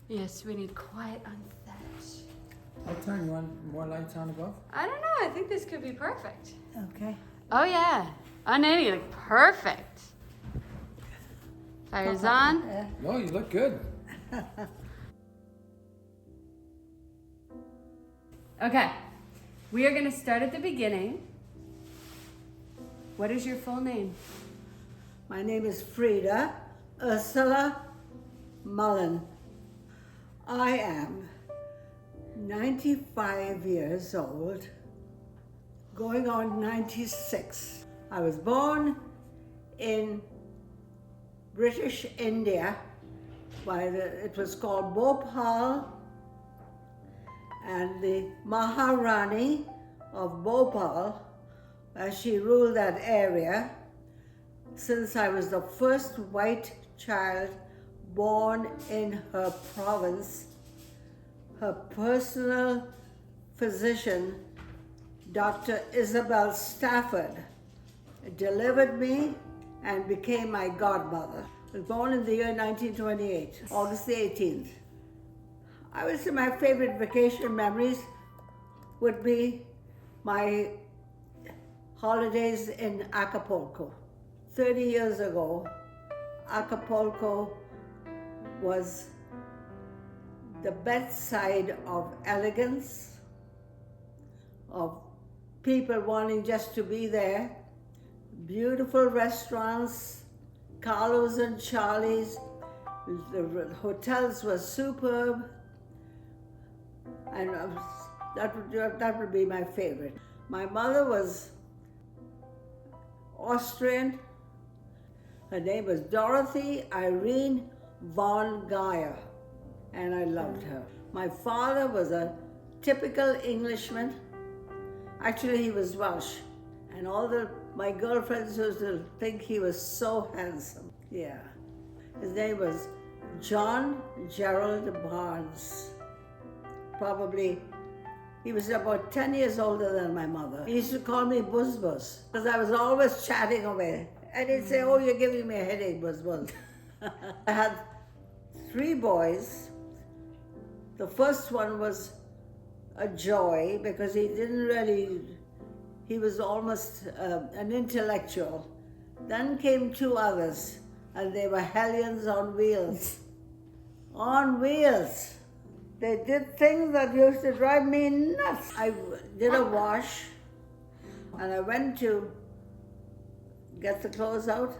Yes, we need quiet on set. What time? You want more lights on above? I don't know. I think this could be perfect. Okay. Oh yeah, on any like perfect. Fire's on. Yeah. No, you look good. Okay, we are gonna start at the beginning. What is your full name? My name is Frida Ursula Mullen. I am 95 years old, going on 96. I was born in British India it was called Bhopal, and the Maharani of Bhopal, as she ruled that area, since I was the first white child born in her province, her personal physician, Dr. Isabel Stafford, delivered me and became my godmother. I was born in the year 1928, August the 18th. I would say my favorite vacation memories would be my holidays in Acapulco. 30 years ago, Acapulco was the bedside of elegance, of people wanting just to be there, beautiful restaurants, Carlos and Charlie's, the hotels were superb, and that would be my favorite. My mother was Austrian. Her name was Dorothy Irene von Geyer, and I loved her. My father was a typical Englishman. Actually, he was Welsh, and my girlfriends used to think he was so handsome. Yeah. His name was John Gerald Barnes. Probably, he was about 10 years older than my mother. He used to call me Buzz Buzz, because I was always chatting away. And he'd say, "Oh, you're giving me a headache, Buzz Buzz." I had 3 boys. The first one was a joy, because he was almost an intellectual. Then came 2 others, and they were hellions on wheels. On wheels. They did things that used to drive me nuts. I did a wash, and I went to get the clothes out,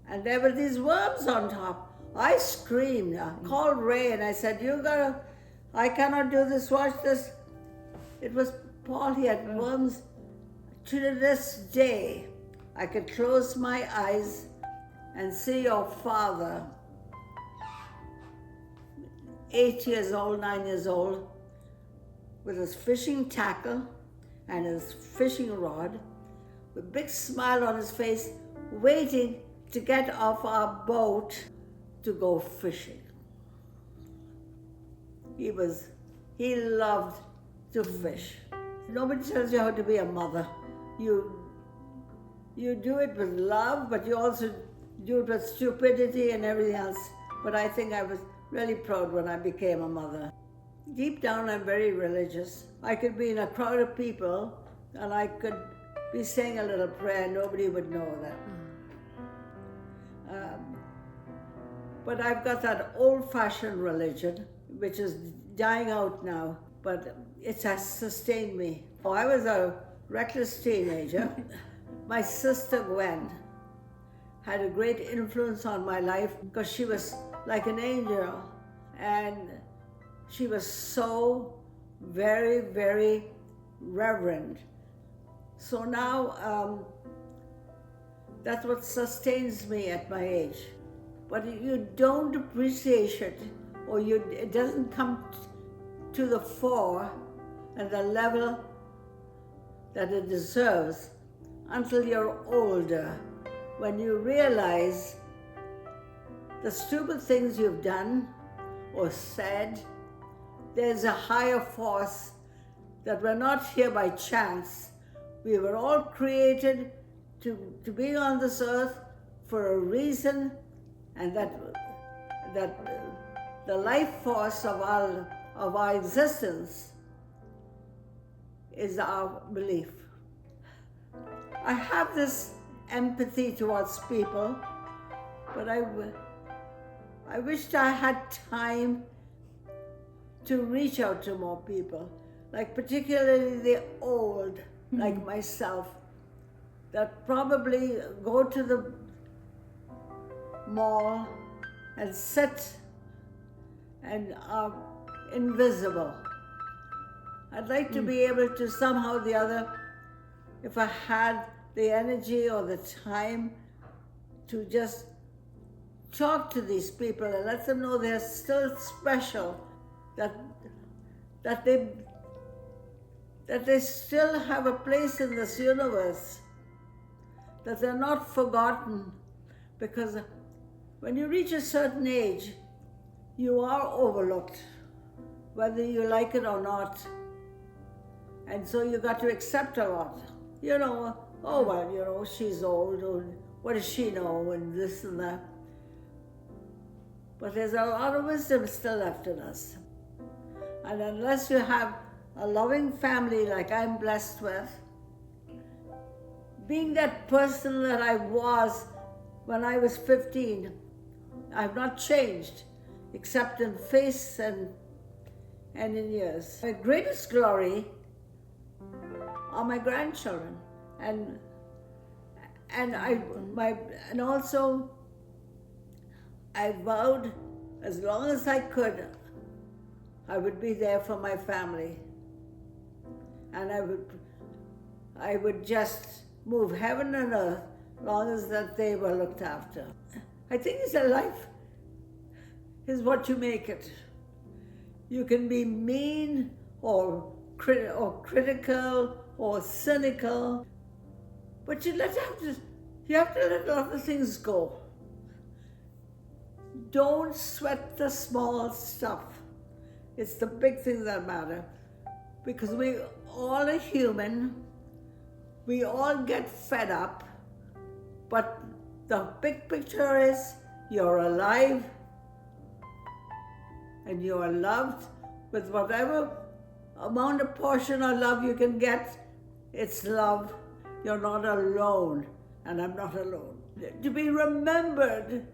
and there were these worms on top. I screamed, I called Ray, and I said, I cannot do this, watch this. It was Paul, he had worms. To this day, I could close my eyes and see your father, 8 years old, 9 years old, with his fishing tackle and his fishing rod, with a big smile on his face, waiting to get off our boat to go fishing. He loved to fish. Nobody tells you how to be a mother. You do it with love, but you also do it with stupidity and everything else. But I think I was really proud when I became a mother. Deep down, I'm very religious. I could be in a crowd of people and I could be saying a little prayer, nobody would know that. But I've got that old-fashioned religion, which is dying out now, but it has sustained me. Oh, I was a reckless teenager. My sister Gwen had a great influence on my life because she was like an angel, and she was so very, very reverent. So now that's what sustains me at my age. But you don't appreciate it, or it doesn't come to the fore at the level that it deserves until you're older, when you realize the stupid things you've done or said. There's a higher force, that we're not here by chance. We were all created to be on this earth for a reason, and the life force of our existence is our belief. I have this empathy towards people, but I wished I had time to reach out to more people, like particularly the old, like myself, that probably go to the mall and sit and are invisible. I'd like to be able to somehow or the other, if I had the energy or the time, to just talk to these people and let them know they're still special, that they still have a place in this universe, that they're not forgotten. Because when you reach a certain age, you are overlooked, whether you like it or not. And so you got to accept a lot. You know, oh well, you know, she's old, and what does she know, and this and that. But there's a lot of wisdom still left in us. And unless you have a loving family like I'm blessed with, being that person that I was when I was 15, I've not changed, except in face and in years. My greatest glory are my grandchildren, and also I vowed as long as I could, I would be there for my family, and I would just move heaven and earth as long as that they were looked after. I think it's a life is what you make it. You can be mean or critical or cynical, but you have to let other things go. Don't sweat the small stuff. It's the big things that matter, because we all are human. We all get fed up, but the big picture is you're alive and you are loved with whatever amount of portion of love you can get. It's love. You're not alone, and I'm not alone. To be remembered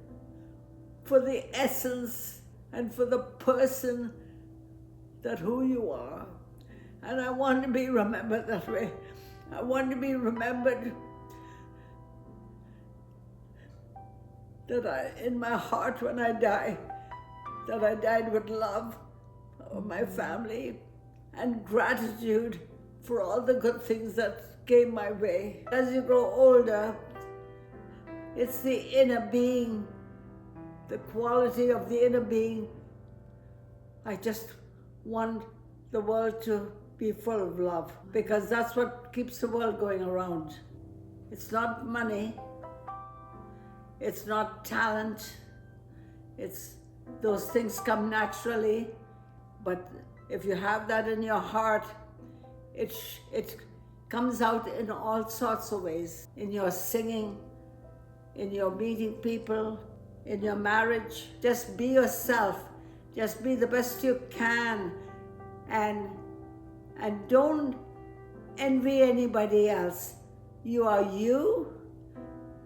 for the essence and for the person that who you are. And I want to be remembered that way. I want to be remembered that in my heart when I die, that I died with love of my family and gratitude for all the good things that came my way. As you grow older, it's the inner being, the quality of the inner being. I just want the world to be full of love, because that's what keeps the world going around. It's not money, it's not talent, it's those things come naturally, but if you have that in your heart, it comes out in all sorts of ways. In your singing, in your meeting people, in your marriage. Just be yourself. Just be the best you can, and don't envy anybody else. You are you.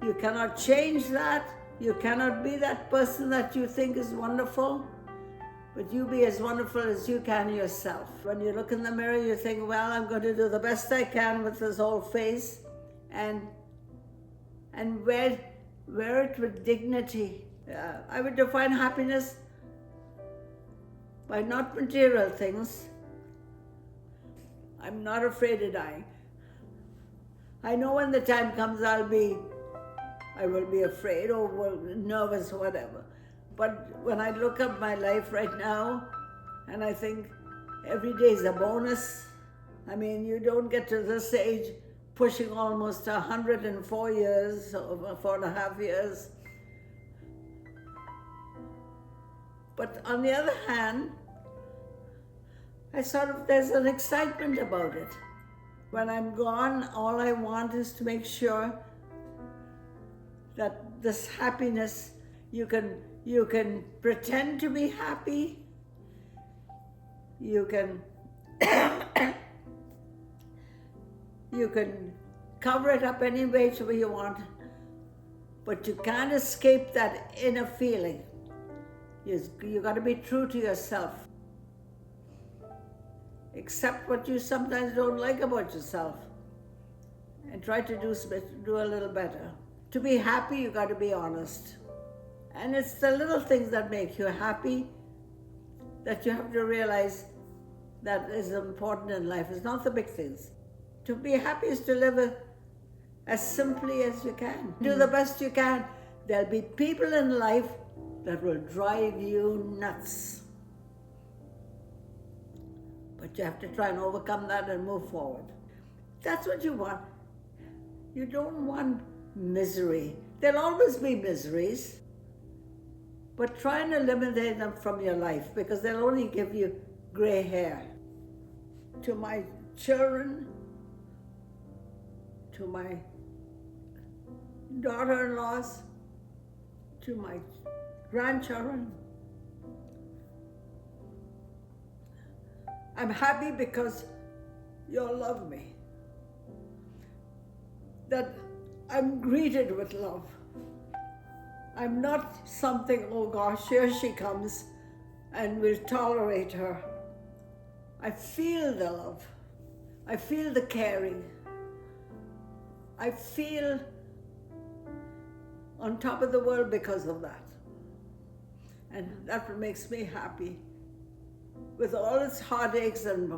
You cannot change that. You cannot be that person that you think is wonderful, but you be as wonderful as you can yourself. When you look in the mirror, you think, well, I'm going to do the best I can with this whole face, and wear it with dignity. I would define happiness by not material things. I'm not afraid of dying. I know when the time comes I will be afraid or nervous or whatever. But when I look at my life right now, and I think every day is a bonus. I mean, you don't get to this age pushing almost 104 years, or 4.5 years. But on the other hand, there's an excitement about it. When I'm gone, all I want is to make sure that this happiness, You can pretend to be happy. You can you can cover it up any way you want, but you can't escape that inner feeling. You got to be true to yourself. Accept what you sometimes don't like about yourself, and try to do a little better. To be happy, you got to be honest. And it's the little things that make you happy that you have to realize that is important in life. It's not the big things. To be happy is to live as simply as you can. Do the best you can. There'll be people in life that will drive you nuts. But you have to try and overcome that and move forward. That's what you want. You don't want misery. There'll always be miseries, but try and eliminate them from your life, because they'll only give you gray hair. To my children, to my daughter-in-laws, to my grandchildren, I'm happy because you all love me. That I'm greeted with love. I'm not something, oh gosh, here she comes, and we'll tolerate her. I feel the love. I feel the caring. I feel on top of the world because of that. And that's what makes me happy. With all its heartaches and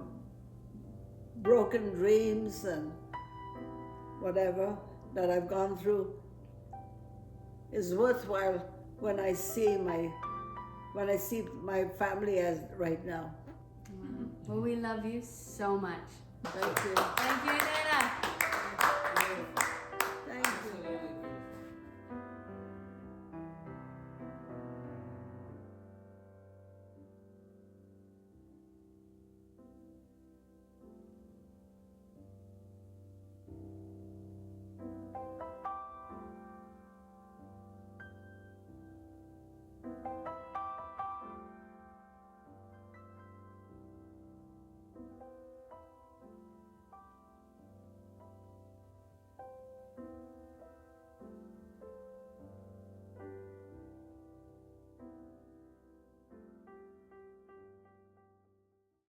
broken dreams and whatever that I've gone through, is worthwhile when I see my family as right now. Well, we love you so much. Thank you. Thank you, Nana.